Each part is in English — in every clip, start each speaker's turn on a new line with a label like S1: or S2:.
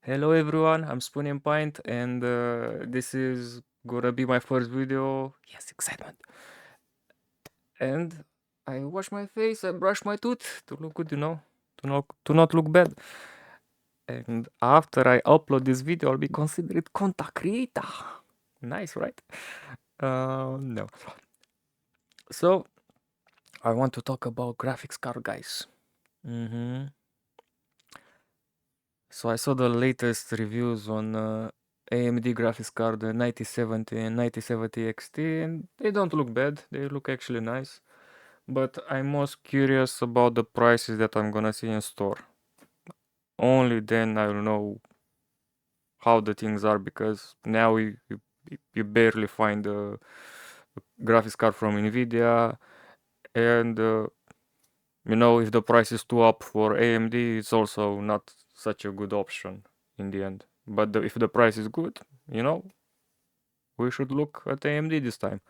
S1: Hello everyone, I'm Spoon and Pint, and this is gonna be my first video. Yes, excitement. And I wash my face, I brush my tooth to look good, to not look bad. And after I upload this video, I'll be considered content creator. Nice, right? No. So I want to talk about graphics card, guys. Mm-hmm. So I saw the latest reviews on AMD graphics card 9070 and 9070 XT, and they don't look bad. They look actually nice. But I'm most curious about the prices that I'm gonna see in store. Only then I'll know how the things are, because now you barely find a graphics card from NVIDIA, and if the price is too up for AMD, it's also not such a good option in the end. But if the price is good, you know, we should look at AMD this time.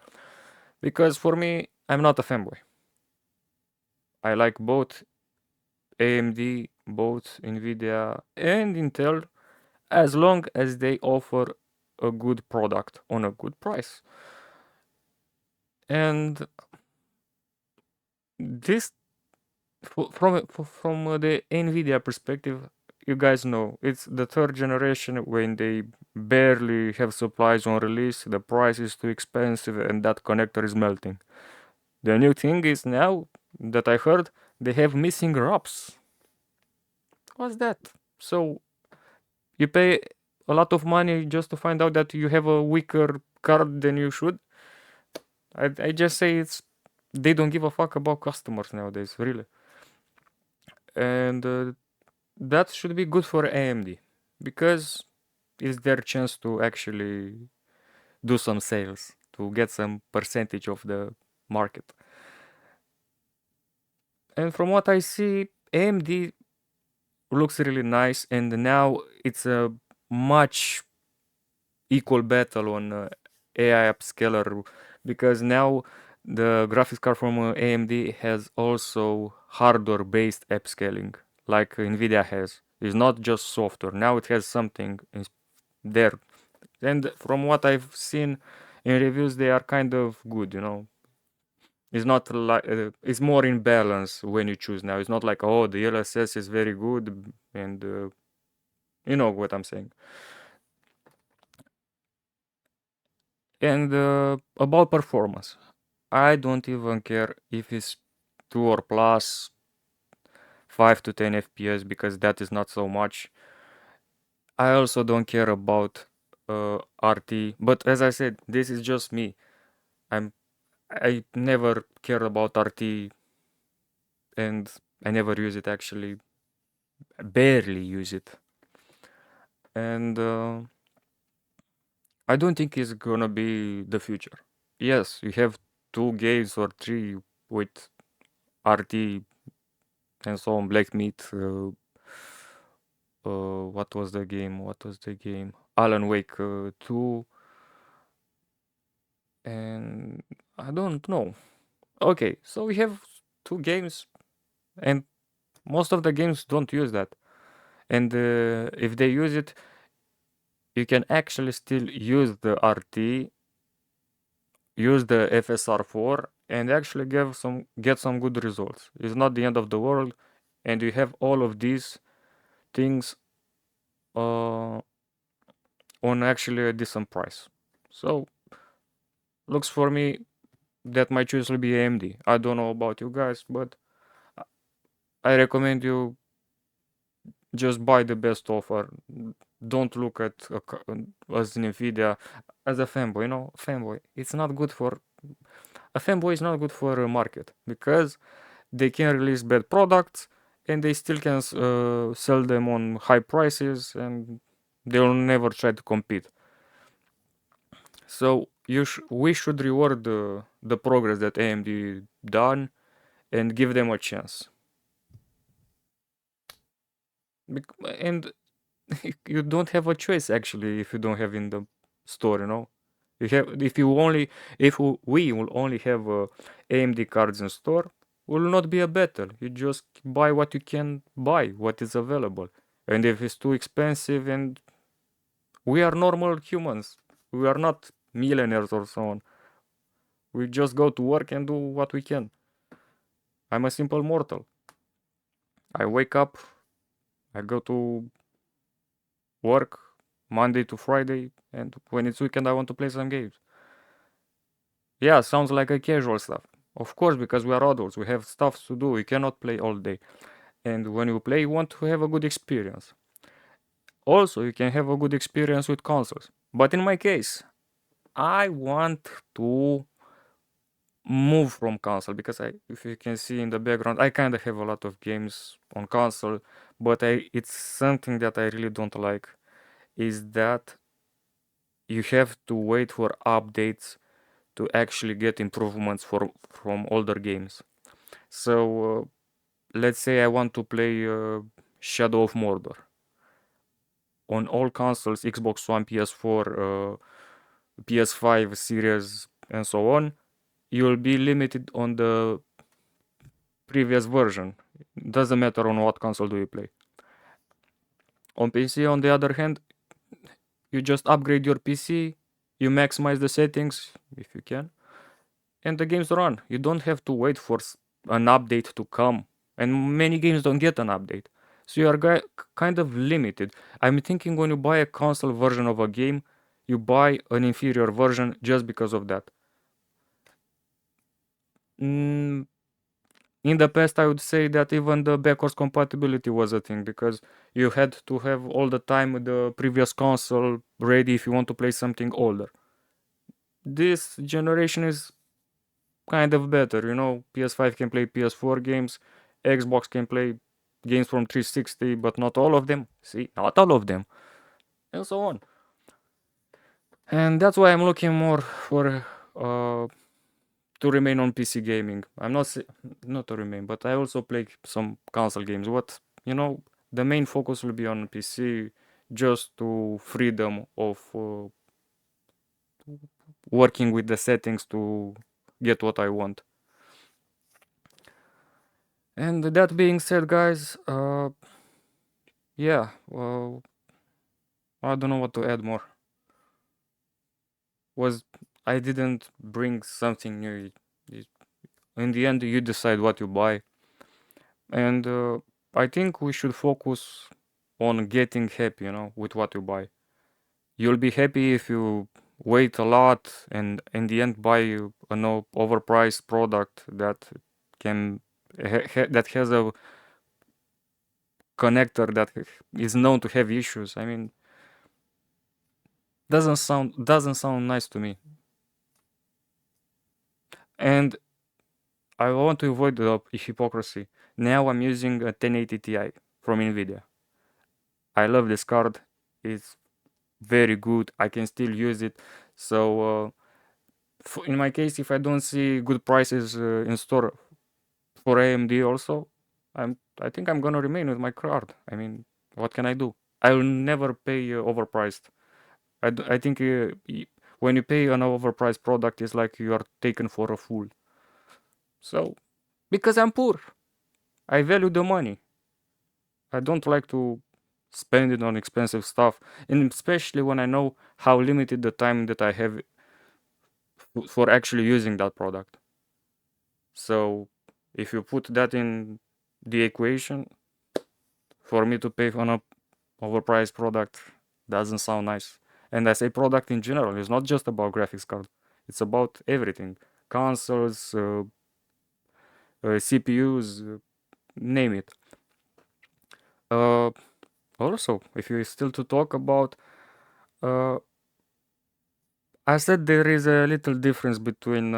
S1: Because for me, I'm not a fanboy. I like both AMD, both NVIDIA and Intel, as long as they offer a good product on a good price. And this, from the NVIDIA perspective, you guys know it's the third generation when they barely have supplies on release, the price is too expensive, and that connector is melting. The new thing is now that I heard they have missing ROPs. What's that? So you pay a lot of money just to find out that you have a weaker card than you should. I just say they don't give a fuck about customers nowadays, really. And that should be good for AMD, because it's their chance to actually do some sales, to get some percentage of the market. And from what I see, AMD looks really nice, and now it's a much equal battle on AI upscaler, because now the graphics card from AMD has also hardware based upscaling like Nvidia has. It's not just software. Now it has something there. And from what I've seen in reviews, they are kind of good. It's not like it's more in balance when you choose now. It's not like, oh, the LSS is very good, and you know what I'm saying. And about performance, I don't even care if it's 2 or plus 5 to 10 FPS, because that is not so much. I also don't care about RT, but as I said, this is just me. I'm I never care about RT, and I never use it actually, barely use it. And I don't think it's gonna be the future. Yes, you have 2 games or 3 with RT and so on, Black Meat. What was the game? What was the game? Alan Wake 2, and I don't know. Okay, so we have 2 games, and most of the games don't use that. And if they use it, you can actually still use the RT, use the FSR4, and actually get some good results. It's not the end of the world, and you have all of these things uh, on actually a decent price. So looks for me that my choice will be AMD. I don't know about you guys, but I recommend you just buy the best offer. Don't look at as Nvidia as a fanboy. Fanboy. It's not good for a fanboy. Is not good for a market, because they can release bad products and they still can sell them on high prices, and they will never try to compete. So we should reward the progress that AMD done and give them a chance. And you don't have a choice actually if you don't have in the store. You have if we will only have AMD cards in store, will not be a battle. You just buy what you can buy, what is available. And if it's too expensive, and we are normal humans, we are not millionaires or so on. We just go to work and do what we can. I'm a simple mortal. I wake up, I go to work Monday to Friday, and when it's weekend, I want to play some games. Yeah, sounds like a casual stuff. Of course, because we are adults, we have stuff to do. We cannot play all day. And when you play, you want to have a good experience. Also, you can have a good experience with consoles. But in my case, I want to move from console because if you can see in the background, I kind of have a lot of games on console, but it's something that I really don't like is that you have to wait for updates to actually get improvements from older games. So let's say I want to play Shadow of Mordor on all consoles, Xbox One, PS4, PS5 series, and so on. You'll be limited on the previous version. Doesn't matter on what console do you play. On PC, on the other hand, you just upgrade your PC, you maximize the settings if you can, and the games run. You don't have to wait for an update to come, and many games don't get an update. So you are kind of limited. I'm thinking when you buy a console version of a game, you buy an inferior version just because of that. Mm, in the past, I would say that even the backwards compatibility was a thing because you had to have all the time the previous console ready if you want to play something older. This generation is kind of better, you know. PS5 can play PS4 games, Xbox can play games from 360, but not all of them. See, not all of them, and so on. And that's why I'm looking more for to remain on PC gaming. I'm not to remain, but I also play some console games. What you know, the main focus will be on PC, just to freedom of working with the settings to get what I want. And that being said, guys, yeah, well, I don't know what to add more. Was I didn't bring something new. In the end, you decide what you buy, and I think we should focus on getting happy, you know, with what you buy. You'll be happy if you wait a lot and in the end buy an overpriced product that can that has a connector that is known to have issues. I mean, doesn't sound nice to me. And I want to avoid the hypocrisy. Now I'm using a 1080 Ti from NVIDIA. I love this card. It's very good. I can still use it. So in my case, if I don't see good prices in store for AMD also, I think I'm gonna remain with my card. I mean, what can I do? I'll never pay overpriced. I think when you pay an overpriced product, it's like you are taken for a fool. So, because I'm poor, I value the money. I don't like to spend it on expensive stuff, and especially when I know how limited the time that I have for actually using that product. So, if you put that in the equation, for me to pay on a overpriced product doesn't sound nice. And I say product in general. It's not just about graphics card. It's about everything: consoles, CPUs, name it. Uh, Also, if you still to talk about, uh, I said there is a little difference between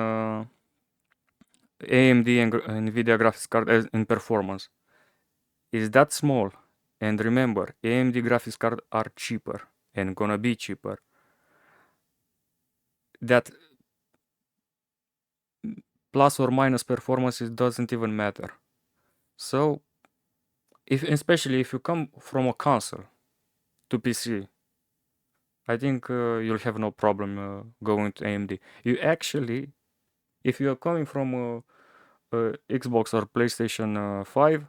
S1: AMD and NVIDIA graphics card in performance. Is that small? And remember, AMD graphics card are cheaper and gonna be cheaper. That plus or minus performance doesn't even matter. So, especially if you come from a console to PC, I think you'll have no problem going to AMD. You actually, if you are coming from Xbox or PlayStation 5,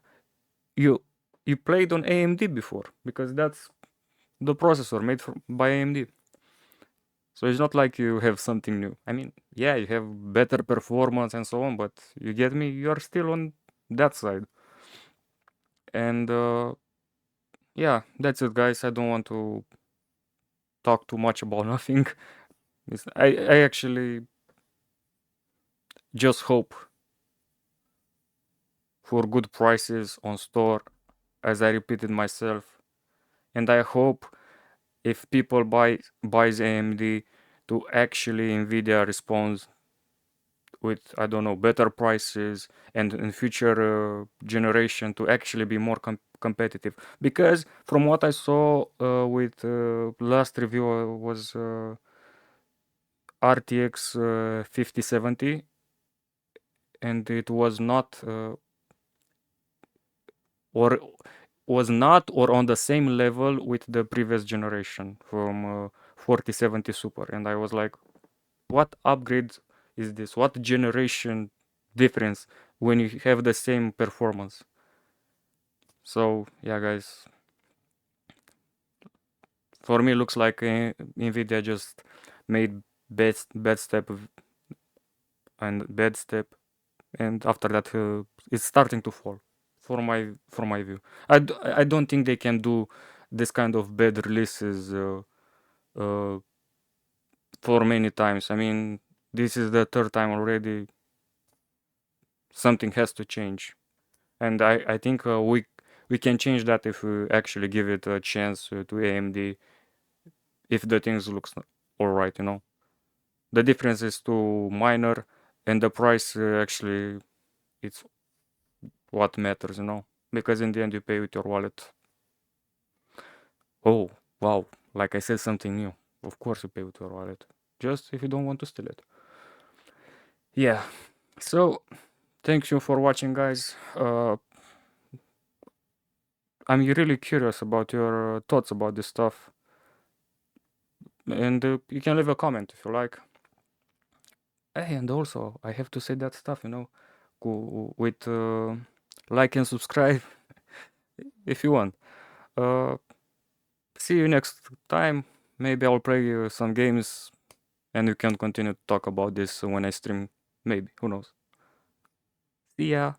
S1: you you played on AMD before, because that's the processor made by AMD. So it's not like you have something new. I mean, yeah, you have better performance and so on, but you get me? You are still on that side. And yeah, that's it, guys. I don't want to talk too much about nothing. I actually just hope for good prices on store, as I repeated myself. And I hope if people buys AMD, to actually NVIDIA responds with, I don't know, better prices, and in future generation to actually be more competitive. Because from what I saw with last review was RTX 5070, and it was not or or on the same level with the previous generation from 4070 Super. And I was like, what upgrade is this? What generation difference when you have the same performance? So yeah, guys, for me looks like Nvidia just made bad step and bad step, and after that it's starting to fall. For my view, I don't think they can do this kind of bad releases uh, for many times. I mean, this is the third time already. Something has to change, and I think we can change that if we actually give it a chance to AMD, if the things looks all right, you know. The difference is too minor, and the price actually it's what matters, you know, because in the end you pay with your wallet. Oh, wow, like I said something new. Of course you pay with your wallet, just if you don't want to steal it. Yeah, so thank you for watching, guys. I'm really curious about your thoughts about this stuff, and you can leave a comment if you like. Hey, and also I have to say that stuff, you know, with like and subscribe if you want. Uh, See you next time. Maybe I'll play some games, and we can continue to talk about this when I stream. Maybe, who knows? See ya.